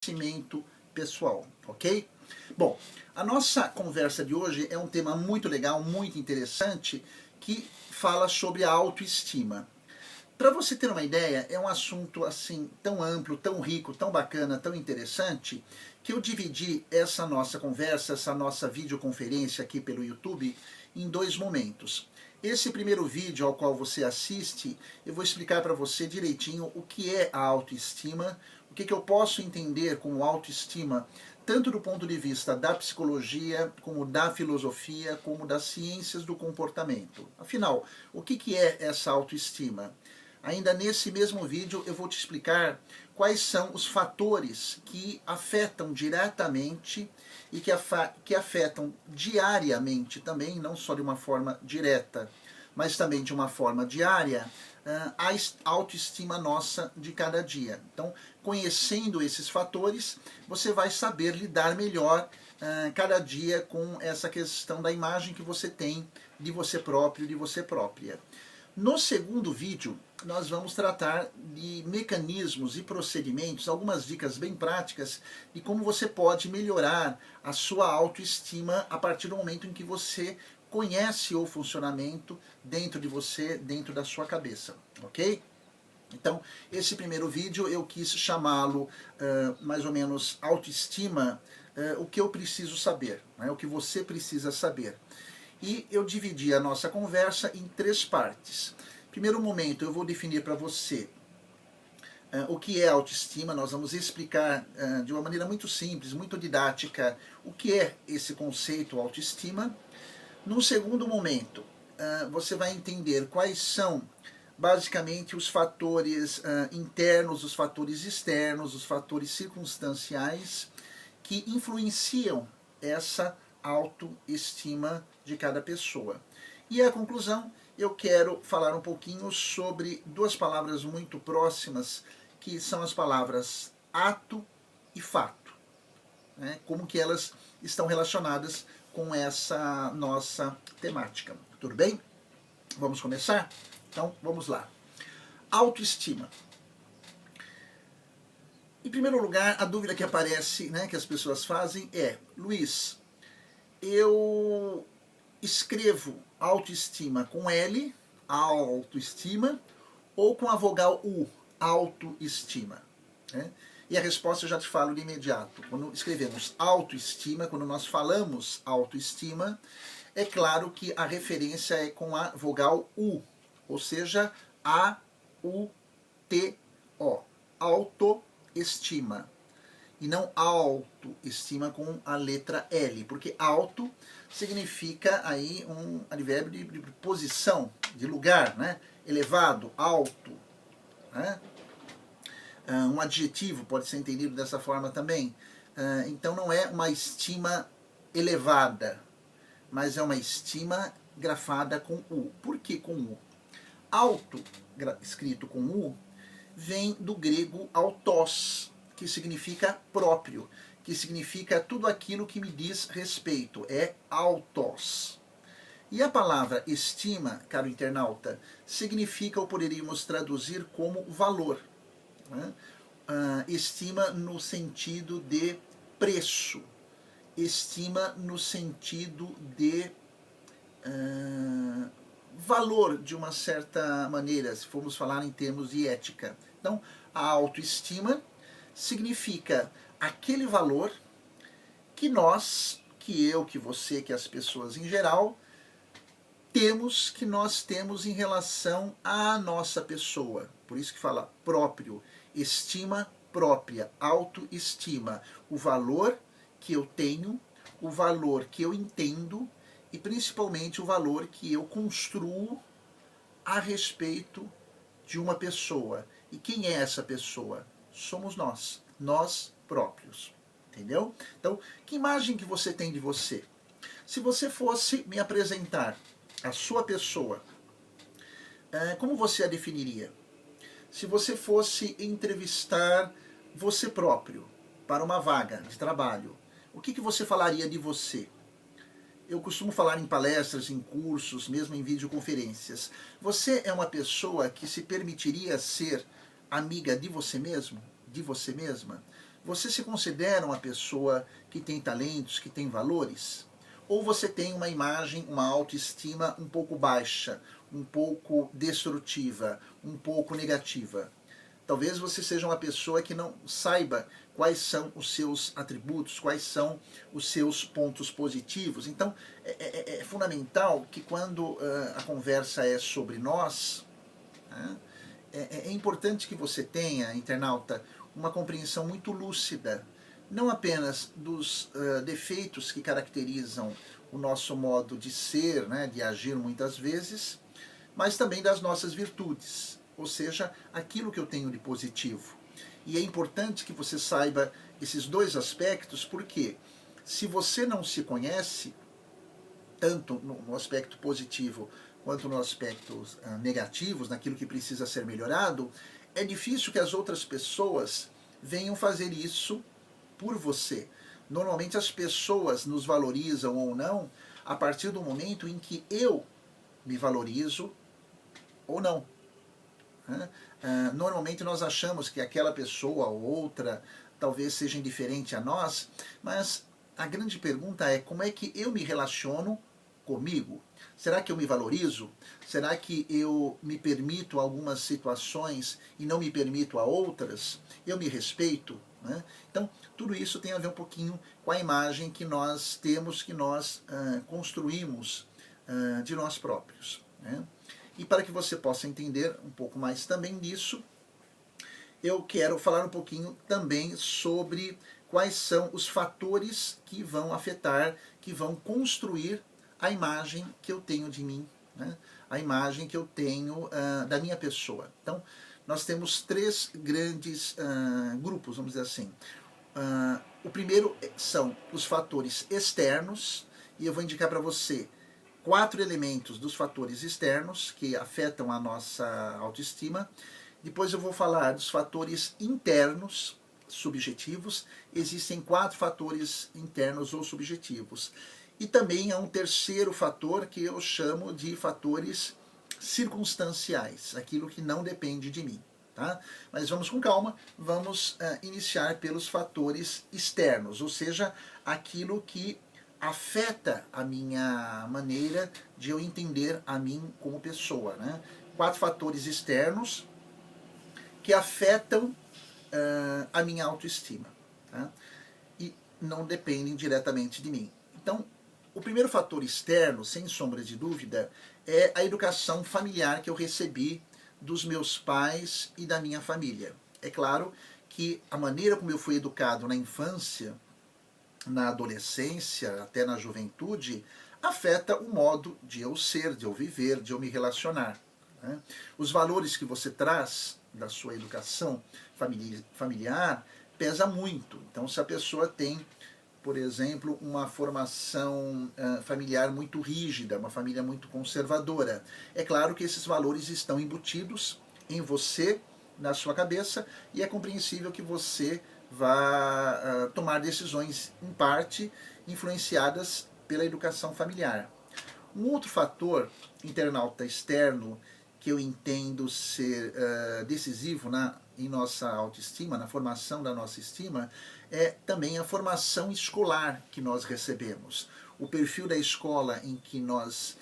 crescimento pessoal, ok? Bom, a nossa conversa de hoje é um tema muito legal, muito interessante, que fala sobre a autoestima. Para você ter uma ideia, é um assunto assim tão amplo, tão rico, tão bacana, tão interessante, que eu dividi essa nossa conversa, essa nossa videoconferência aqui pelo YouTube, em dois momentos. Esse primeiro vídeo ao qual você assiste, eu vou explicar para você direitinho o que é a autoestima, o que eu posso entender como autoestima, tanto do ponto de vista da psicologia, como da filosofia, como das ciências do comportamento. Afinal, o que é essa autoestima? Ainda nesse mesmo vídeo eu vou te explicar quais são os fatores que afetam diretamente e que afetam diariamente também, não só de uma forma direta, mas também de uma forma diária, a autoestima nossa de cada dia. Então, conhecendo esses fatores, você vai saber lidar melhor cada dia com essa questão da imagem que você tem de você próprio, de você própria. No segundo vídeo, nós vamos tratar de mecanismos e procedimentos, algumas dicas bem práticas de como você pode melhorar a sua autoestima a partir do momento em que você conhece o funcionamento dentro de você, dentro da sua cabeça, ok? Então, esse primeiro vídeo eu quis chamá-lo mais ou menos autoestima, o que eu preciso saber, né? O que você precisa saber. E eu dividi a nossa conversa em três partes. Primeiro momento, eu vou definir para você o que é autoestima. Nós vamos explicar de uma maneira muito simples, muito didática, o que é esse conceito autoestima. No segundo momento, você vai entender quais são basicamente os fatores internos, os fatores externos, os fatores circunstanciais que influenciam essa autoestima de cada pessoa. E a conclusão, eu quero falar um pouquinho sobre duas palavras muito próximas, que são as palavras ato e fato, né? Como que elas estão relacionadas com essa nossa temática. Tudo bem? Vamos começar? Então, vamos lá. Autoestima. Em primeiro lugar, a dúvida que aparece, né, que as pessoas fazem é: Luiz, eu escrevo autoestima com L, autoestima, ou com a vogal U, autoestima, né? E a resposta eu já te falo de imediato. Quando escrevemos autoestima, quando nós falamos autoestima, é claro que a referência é com a vogal U, ou seja, A-U-T-O, autoestima. E não autoestima com a letra L, porque auto significa aí um advérbio de posição, de lugar, né? Elevado, alto, né? Um adjetivo pode ser entendido dessa forma também. Então não é uma estima elevada, mas é uma estima grafada com U. Por que com U? Auto, escrito com U, vem do grego autos, que significa próprio, que significa tudo aquilo que me diz respeito, é autos. E a palavra estima, caro internauta, significa, ou poderíamos traduzir como valor, né? Estima no sentido de preço, estima no sentido de valor, de uma certa maneira, se formos falar em termos de ética. Então, a autoestima significa aquele valor que nós, que eu, que você, que as pessoas em geral, temos, que nós temos em relação à nossa pessoa. Por isso que fala próprio, estima própria, autoestima. O valor que eu tenho, o valor que eu entendo e principalmente o valor que eu construo a respeito de uma pessoa. E quem é essa pessoa? Somos nós, nós próprios. Entendeu? Então, que imagem que você tem de você? Se você fosse me apresentar a sua pessoa, como você a definiria? Se você fosse entrevistar você próprio para uma vaga de trabalho, o que você falaria de você? Eu costumo falar em palestras, em cursos, mesmo em videoconferências. Você é uma pessoa que se permitiria ser amiga de você mesmo? De você mesma? Você se considera uma pessoa que tem talentos, que tem valores? Ou você tem uma imagem, uma autoestima um pouco baixa, um pouco destrutiva, um pouco negativa? Talvez você seja uma pessoa que não saiba quais são os seus atributos, quais são os seus pontos positivos. Então, é fundamental que quando a conversa é sobre nós, né, é importante que você tenha, internauta, uma compreensão muito lúcida, não apenas dos defeitos que caracterizam o nosso modo de ser, né, de agir muitas vezes, mas também das nossas virtudes, ou seja, aquilo que eu tenho de positivo. E é importante que você saiba esses dois aspectos, porque se você não se conhece, tanto no aspecto positivo quanto no aspecto negativo, naquilo que precisa ser melhorado, é difícil que as outras pessoas venham fazer isso por você. Normalmente as pessoas nos valorizam ou não a partir do momento em que eu me valorizo ou não. Normalmente nós achamos que aquela pessoa ou outra talvez seja indiferente a nós, mas a grande pergunta é como é que eu me relaciono comigo? Será que eu me valorizo? Será que eu me permito algumas situações e não me permito a outras? Eu me respeito? Né? Então, tudo isso tem a ver um pouquinho com a imagem que nós temos, que nós construímos de nós próprios. Né? E para que você possa entender um pouco mais também disso, eu quero falar um pouquinho também sobre quais são os fatores que vão afetar, que vão construir a imagem que eu tenho de mim, né? A imagem que eu tenho da minha pessoa. Então, nós temos três grandes grupos, vamos dizer assim. O primeiro são os fatores externos, e eu vou indicar para você 4 elementos dos fatores externos que afetam a nossa autoestima. Depois eu vou falar dos fatores internos, subjetivos. Existem 4 fatores internos ou subjetivos. E também há um terceiro fator que eu chamo de fatores circunstanciais, aquilo que não depende de mim. Tá? Mas vamos com calma, vamos iniciar pelos fatores externos, ou seja, aquilo que afeta a minha maneira de eu entender a mim como pessoa. Né? 4 fatores externos que afetam a minha autoestima. Tá? E não dependem diretamente de mim. Então, o primeiro fator externo, sem sombra de dúvida, é a educação familiar que eu recebi dos meus pais e da minha família. É claro que a maneira como eu fui educado na infância, na adolescência, até na juventude, afeta o modo de eu ser, de eu viver, de eu me relacionar. Né? Os valores que você traz da sua educação familiar pesa muito. Então, se a pessoa tem, por exemplo, uma formação familiar muito rígida, uma família muito conservadora, é claro que esses valores estão embutidos em você, na sua cabeça, e é compreensível que você vá tomar decisões, em parte, influenciadas pela educação familiar. Um outro fator, internauta externo, que eu entendo ser decisivo em nossa autoestima, na formação da nossa estima, é também a formação escolar que nós recebemos. O perfil da escola em que nós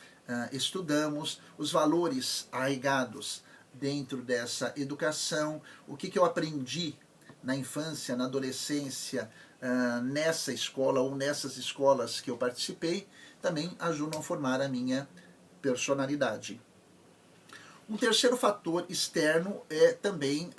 estudamos, os valores arraigados dentro dessa educação, o que eu aprendi na infância, na adolescência, nessa escola ou nessas escolas que eu participei, também ajudam a formar a minha personalidade. Um terceiro fator externo é também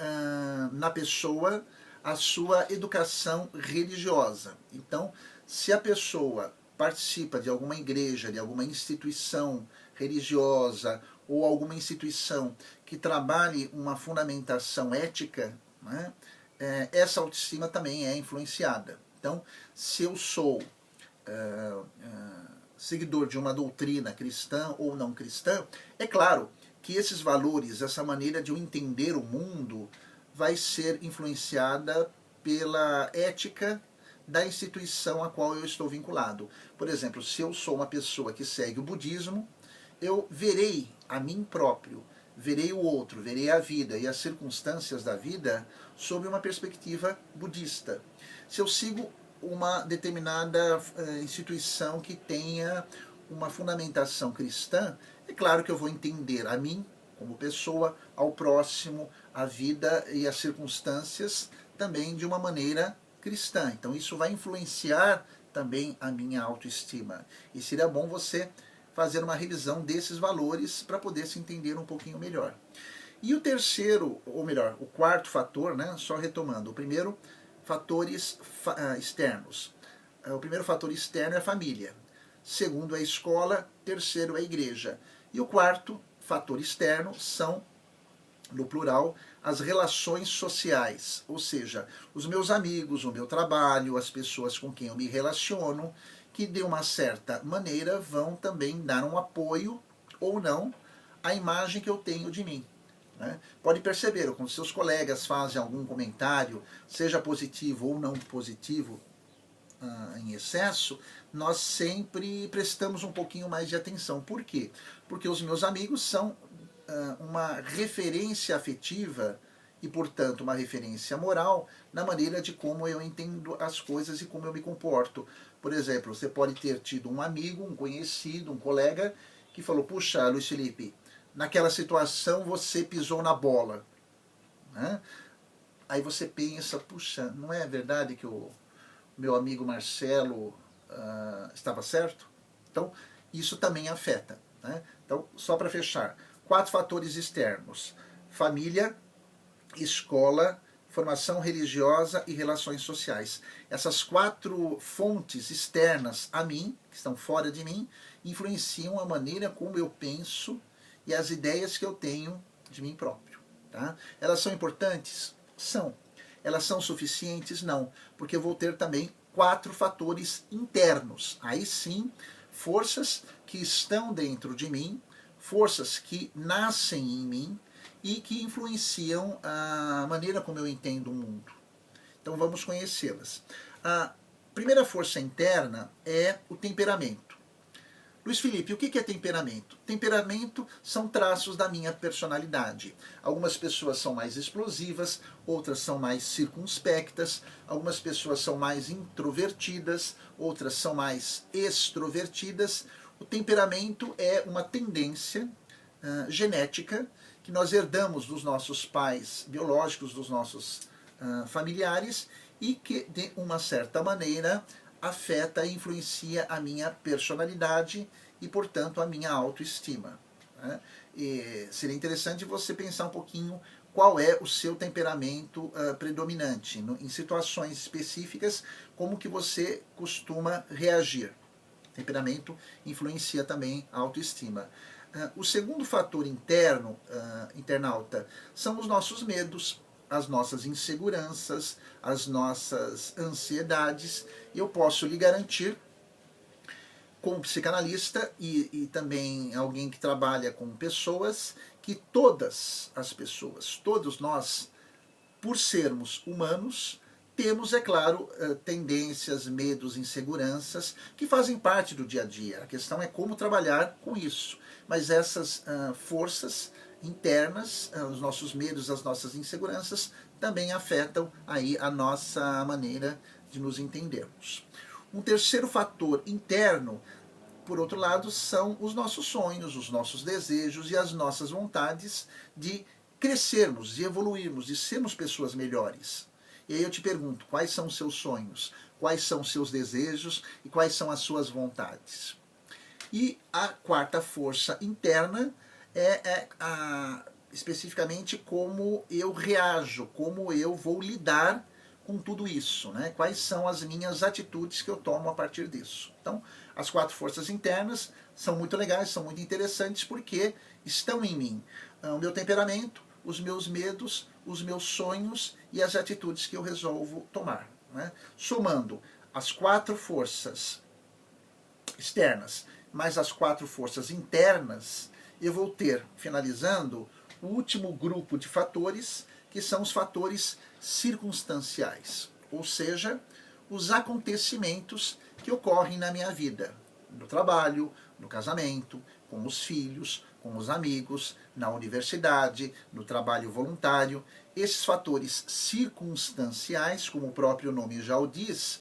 na pessoa a sua educação religiosa. Então, se a pessoa participa de alguma igreja, de alguma instituição religiosa ou alguma instituição que trabalhe uma fundamentação ética, né, essa autoestima também é influenciada. Então, se eu sou seguidor de uma doutrina cristã ou não cristã, é claro que esses valores, essa maneira de eu entender o mundo, vai ser influenciada pela ética da instituição a qual eu estou vinculado. Por exemplo, se eu sou uma pessoa que segue o budismo, eu verei a mim próprio, verei o outro, verei a vida e as circunstâncias da vida sob uma perspectiva budista. Se eu sigo uma determinada instituição que tenha uma fundamentação cristã, é claro que eu vou entender a mim como pessoa, ao próximo, a vida e as circunstâncias também de uma maneira cristã. Então isso vai influenciar também a minha autoestima. E seria bom você fazer uma revisão desses valores para poder se entender um pouquinho melhor. E o terceiro, ou melhor, o quarto fator, né, só retomando, o primeiro, fatores externos. O primeiro fator externo é a família. Segundo é a escola, terceiro é a igreja. E o quarto fator externo são, no plural, as relações sociais, ou seja, os meus amigos, o meu trabalho, as pessoas com quem eu me relaciono, que de uma certa maneira vão também dar um apoio ou não à imagem que eu tenho de mim. Né? Pode perceber, quando seus colegas fazem algum comentário, seja positivo ou não positivo, em excesso, nós sempre prestamos um pouquinho mais de atenção. Por quê? Porque os meus amigos são uma referência afetiva e, portanto, uma referência moral na maneira de como eu entendo as coisas e como eu me comporto. Por exemplo, você pode ter tido um amigo, um conhecido, um colega que falou: puxa, Luiz Felipe, naquela situação você pisou na bola. Né? Aí você pensa: puxa, não é verdade que o meu amigo Marcelo estava certo? Então, isso também afeta. Né? Então, só para fechar, 4 fatores externos: família, escola, formação religiosa e relações sociais. Essas 4 fontes externas a mim, que estão fora de mim, influenciam a maneira como eu penso e as ideias que eu tenho de mim próprio. Tá? Elas são importantes? São. Elas são suficientes? Não, porque eu vou ter também 4 fatores internos. Aí sim, forças que estão dentro de mim, forças que nascem em mim e que influenciam a maneira como eu entendo o mundo. Então vamos conhecê-las. A primeira força interna é o temperamento. Luiz Felipe, o que é temperamento? Temperamento são traços da minha personalidade. Algumas pessoas são mais explosivas, outras são mais circunspectas, algumas pessoas são mais introvertidas, outras são mais extrovertidas. O temperamento é uma tendência genética que nós herdamos dos nossos pais biológicos, dos nossos familiares, e que, de uma certa maneira, afeta e influencia a minha personalidade e, portanto, a minha autoestima. Né? E seria interessante você pensar um pouquinho qual é o seu temperamento predominante, em situações específicas, como que você costuma reagir. O temperamento influencia também a autoestima. O segundo fator interno, internauta, são os nossos medos, as nossas inseguranças, as nossas ansiedades. Eu posso lhe garantir, como psicanalista e também alguém que trabalha com pessoas, que todas as pessoas, todos nós, por sermos humanos, temos, é claro, tendências, medos, inseguranças que fazem parte do dia a dia. A questão é como trabalhar com isso. Mas essas forças internas, os nossos medos, as nossas inseguranças, também afetam aí a nossa maneira de nos entendermos. Um terceiro fator interno, por outro lado, são os nossos sonhos, os nossos desejos e as nossas vontades de crescermos, de evoluirmos, de sermos pessoas melhores. E aí eu te pergunto, quais são os seus sonhos, quais são os seus desejos e quais são as suas vontades? E a quarta força interna especificamente como eu reajo, como eu vou lidar com tudo isso, né? Quais são as minhas atitudes que eu tomo a partir disso. Então, as 4 forças internas são muito legais, são muito interessantes porque estão em mim. O meu temperamento, os meus medos, os meus sonhos e as atitudes que eu resolvo tomar. Né? Somando as 4 forças externas mais as 4 forças internas, eu vou ter, finalizando, o último grupo de fatores, que são os fatores circunstanciais, ou seja, os acontecimentos que ocorrem na minha vida, no trabalho, no casamento, com os filhos, com os amigos, na universidade, no trabalho voluntário. Esses fatores circunstanciais, como o próprio nome já o diz,